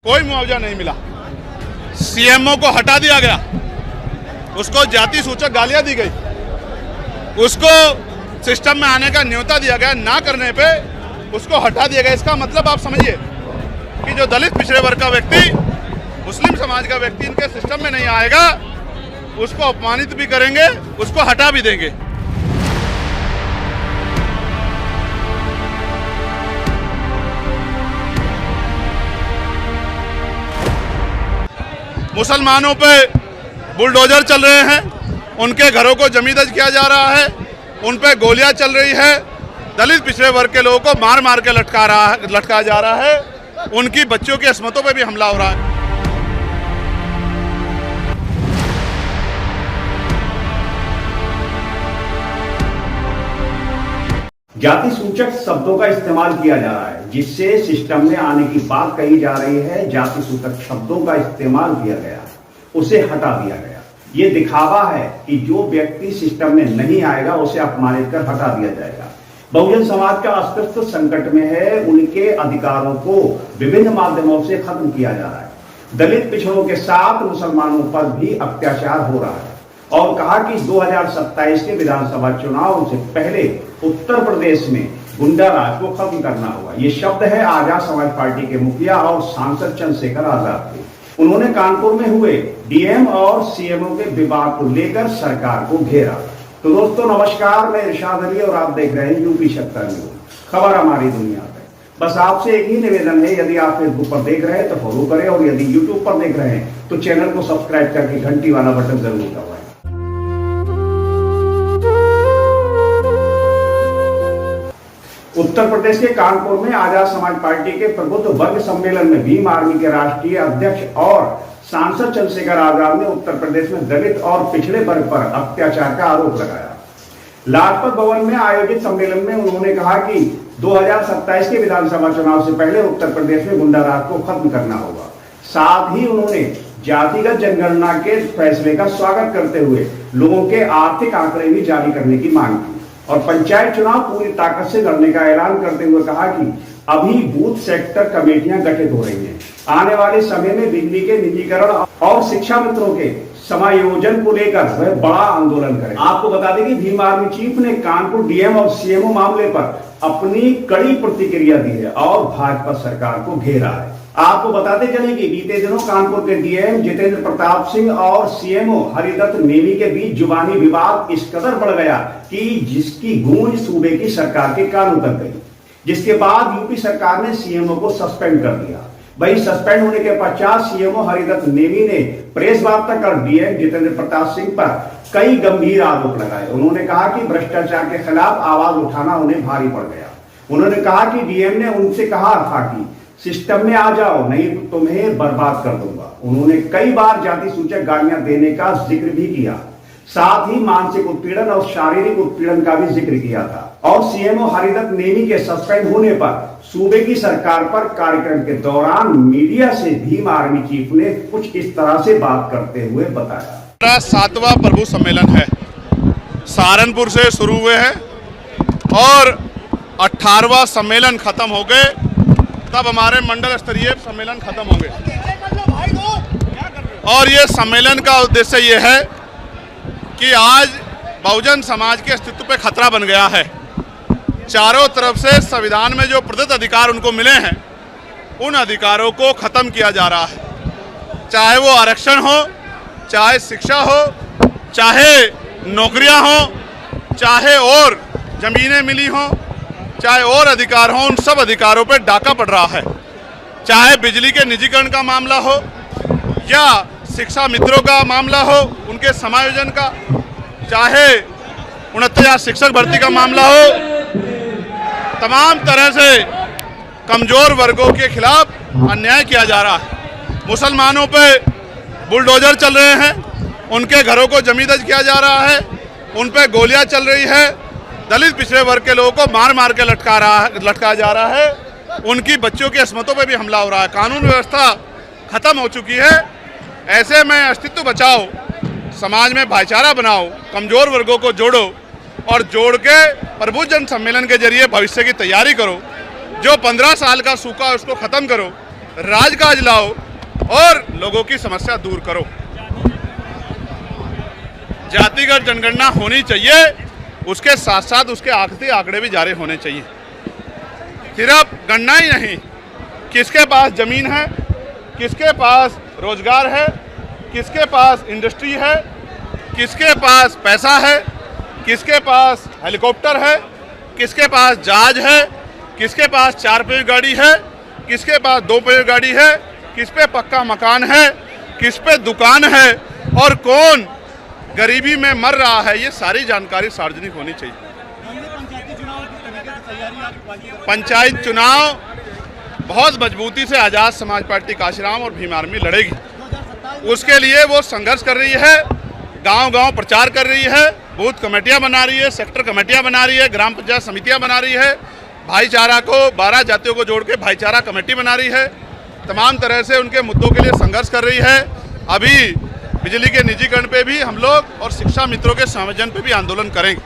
कोई मुआवजा नहीं मिला। सीएमओ को हटा दिया गया, उसको जाति सूचक गालियां दी गई, उसको सिस्टम में आने का न्योता दिया गया, ना करने पे उसको हटा दिया गया। इसका मतलब आप समझिए कि जो दलित पिछड़े वर्ग का व्यक्ति, मुस्लिम समाज का व्यक्ति इनके सिस्टम में नहीं आएगा, उसको अपमानित भी करेंगे, उसको हटा भी देंगे। मुसलमानों पे बुलडोजर चल रहे हैं, उनके घरों को जमींदोज किया जा रहा है, उन पे गोलियां चल रही है, दलित पिछड़े वर्ग के लोगों को मार मार के लटकाया जा रहा है, उनकी बच्चों की अस्मतों पे भी हमला हो रहा है। जाति सूचक शब्दों का इस्तेमाल किया जा रहा है, जिससे सिस्टम में आने की बात कही जा रही है। जाति सूचक शब्दों का इस्तेमाल किया गया, उसे हटा दिया गया। ये दिखावा है कि जो व्यक्ति सिस्टम में नहीं आएगा उसे अपमानित कर हटा दिया जाएगा। बहुजन समाज का अस्तित्व संकट में है, उनके अधिकारों को विभिन्न माध्यमों से खत्म किया जा रहा है। दलित पिछड़ों के साथ मुसलमानों पर भी अत्याचार हो रहा है और कहा कि 2027 के विधानसभा चुनाव से पहले उत्तर प्रदेश में गुंडा राज को खत्म करना होगा। ये शब्द है आजाद समाज पार्टी के मुखिया और सांसद चंद्रशेखर आजाद के। उन्होंने कानपुर में हुए डीएम और सीएमओ के विवाद को लेकर सरकार को घेरा। तो दोस्तों नमस्कार, मैं इरशाद अली और आप देख रहे हैं यूपी 70 न्यूज, खबर हमारी दुनिया पे। बस आपसे एक ही निवेदन है, यदि आप फेसबुक पर देख रहे हैं तो फॉलो करें और यदि यूट्यूब पर देख रहे हैं तो चैनल को सब्सक्राइब करके घंटी वाला बटन जरूर दबाएं। उत्तर प्रदेश के कानपुर में आजाद समाज पार्टी के प्रबुद्ध वर्ग सम्मेलन में भीम आर्मी के राष्ट्रीय अध्यक्ष और सांसद चंद्रशेखर आजाद ने उत्तर प्रदेश में दलित और पिछड़े वर्ग पर अत्याचार का आरोप लगाया। लाजपत भवन में आयोजित सम्मेलन में उन्होंने कहा कि 2027 के विधानसभा चुनाव से पहले उत्तर प्रदेश में गुंडा राज को खत्म करना होगा। साथ ही उन्होंने जातिगत जनगणना के फैसले का स्वागत करते हुए लोगों के आर्थिक आंकड़े भी जारी करने की मांग की और पंचायत चुनाव पूरी ताकत से लड़ने का ऐलान करते हुए कहा कि अभी बूथ सेक्टर कमेटियां गठित हो रही हैं। आने वाले समय में बिजली के निजीकरण और शिक्षा मित्रों के समायोजन को लेकर वह बड़ा आंदोलन करें। आपको बता दें कि भीम आर्मी चीफ ने कानपुर डीएम और सीएमओ मामले पर अपनी कड़ी प्रतिक्रिया दी है और भाजपा सरकार को घेरा है। आपको बताते चले कि बीते दिनों कानपुर के डीएम जितेंद्र प्रताप सिंह और सीएमओ हरिदत्त नेमी के बीच जुबानी विवाद इस कदर बढ़ गया कि जिसकी गूंज सूबे की सरकार के कान उतर गई, जिसके बाद यूपी सरकार ने सीएमओ को सस्पेंड कर दिया। वही सस्पेंड होने के पश्चात सीएमओ हरिदत्त नेमी ने प्रेस वार्ता कर डीएम जितेंद्र प्रताप सिंह पर कई गंभीर आरोप लगाए। उन्होंने कहा कि भ्रष्टाचार के खिलाफ आवाज उठाना उन्हें भारी पड़ गया। उन्होंने कहा कि डीएम ने उनसे कहा था कि सिस्टम में आ जाओ, नहीं तो तुम्हें बर्बाद कर दूंगा। उन्होंने कई बार जाति सूचक गालियां देने का जिक्र भी किया, साथ ही मानसिक उत्पीड़न और शारीरिक उत्पीड़न का भी जिक्र किया था। और सीएमओ हरिदत्त नेमी के सस्पेंड होने पर सूबे की सरकार पर कार्यक्रम के दौरान मीडिया से भीम आर्मी चीफ ने कुछ इस तरह से बात करते हुए बताया। 7वां प्रभु सम्मेलन है, सहारनपुर से शुरू हुए हैं और 18वां सम्मेलन खत्म हो गए, तब हमारे मंडल स्तरीय सम्मेलन खत्म होंगे। और ये सम्मेलन का उद्देश्य ये है कि आज बहुजन समाज के अस्तित्व पे खतरा बन गया है। चारों तरफ से संविधान में जो प्रदत्त अधिकार उनको मिले हैं, उन अधिकारों को खत्म किया जा रहा है। चाहे वो आरक्षण हो, चाहे शिक्षा हो, चाहे नौकरियां हो, चाहे और जमीनें मिली हों, चाहे और अधिकार हो, उन सब अधिकारों पर डाका पड़ रहा है। चाहे बिजली के निजीकरण का मामला हो या शिक्षा मित्रों का मामला हो, उनके समायोजन का, चाहे 69,000 शिक्षक भर्ती का मामला हो, तमाम तरह से कमजोर वर्गों के खिलाफ अन्याय किया जा रहा है। मुसलमानों पे बुलडोजर चल रहे हैं, उनके घरों को जमींदोज किया जा रहा है, उन पे गोलियां चल रही है, दलित पिछड़े वर्ग के लोगों को मार मार के लटकाया जा रहा है, उनकी बच्चों की अस्मतों पे भी हमला हो रहा है। कानून व्यवस्था खत्म हो चुकी है। ऐसे में अस्तित्व बचाओ, समाज में भाईचारा बनाओ, कमजोर वर्गों को जोड़ो और जोड़ के प्रबुद्ध जन सम्मेलन के जरिए भविष्य की तैयारी करो। जो 15 साल का सूखा है उसको खत्म करो। राजकाज लाओ और लोगों की समस्या दूर करो। जातिगत जनगणना होनी चाहिए, उसके साथ साथ उसके आखिरी आंकड़े भी जारी होने चाहिए। सिर्फ गणना ही नहीं, किसके पास जमीन है, किसके पास रोजगार है, किसके पास इंडस्ट्री है, किसके पास पैसा है, किसके पास हेलीकॉप्टर है, किसके पास जहाज है, किसके पास 4 पहिया गाड़ी है, किसके पास 2 पहिया गाड़ी है, किस पे पक्का मकान है, किस पे दुकान है और कौन गरीबी में मर रहा है, ये सारी जानकारी सार्वजनिक होनी चाहिए। पंचायत चुनाव बहुत मजबूती से आज़ाद समाज पार्टी काशीराम और भीम आर्मी लड़ेगी। उसके लिए वो संघर्ष कर रही है, गांव-गांव प्रचार कर रही है, बूथ कमेटियां बना रही है, सेक्टर कमेटियां बना रही है, ग्राम पंचायत समितियां बना रही है, भाईचारा को 12 जातियों को जोड़ के भाईचारा कमेटी बना रही है, तमाम तरह से उनके मुद्दों के लिए संघर्ष कर रही है। अभी बिजली के निजीकरण पे भी हम लोग और शिक्षा मित्रों के संविधान पे भी आंदोलन करेंगे।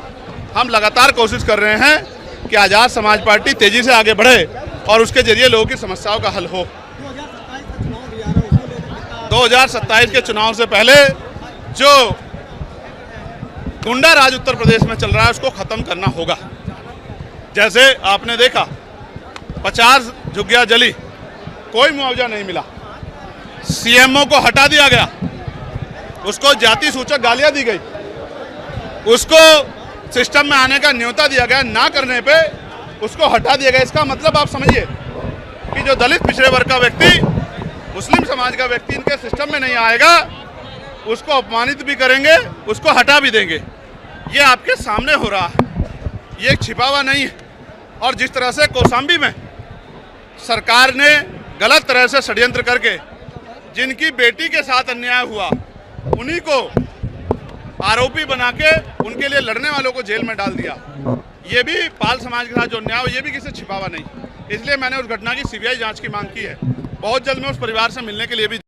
हम लगातार कोशिश कर रहे हैं कि आज़ाद समाज पार्टी तेजी से आगे बढ़े और उसके जरिए लोगों की समस्याओं का हल हो। 2027 के चुनाव से पहले जो गुंडा राज उत्तर प्रदेश में चल रहा है उसको खत्म करना होगा। जैसे आपने देखा 50 झुग्गियां जली, कोई मुआवजा नहीं मिला, सीएमओ को हटा दिया गया, उसको जाति सूचक गालियां दी गई, उसको सिस्टम में आने का न्योता दिया गया, ना करने पे उसको हटा दिया गया। इसका मतलब आप समझिए कि जो दलित पिछड़े वर्ग का व्यक्ति, मुस्लिम समाज का व्यक्ति इनके सिस्टम में नहीं आएगा, उसको अपमानित भी करेंगे, उसको हटा भी देंगे। ये आपके सामने हो रहा है, ये छिपा हुआ नहीं है। और जिस तरह से कौशाम्बी में सरकार ने गलत तरह से षड्यंत्र करके जिनकी बेटी के साथ अन्याय हुआ उन्हीं को आरोपी बना के उनके लिए लड़ने वालों को जेल में डाल दिया, ये भी पाल समाज के साथ जो अन्याय हो, ये भी किसी छिपा हुआ नहीं। इसलिए मैंने उस घटना की सीबीआई जांच की मांग की है। बहुत जल्द मैं उस परिवार से मिलने के लिए भी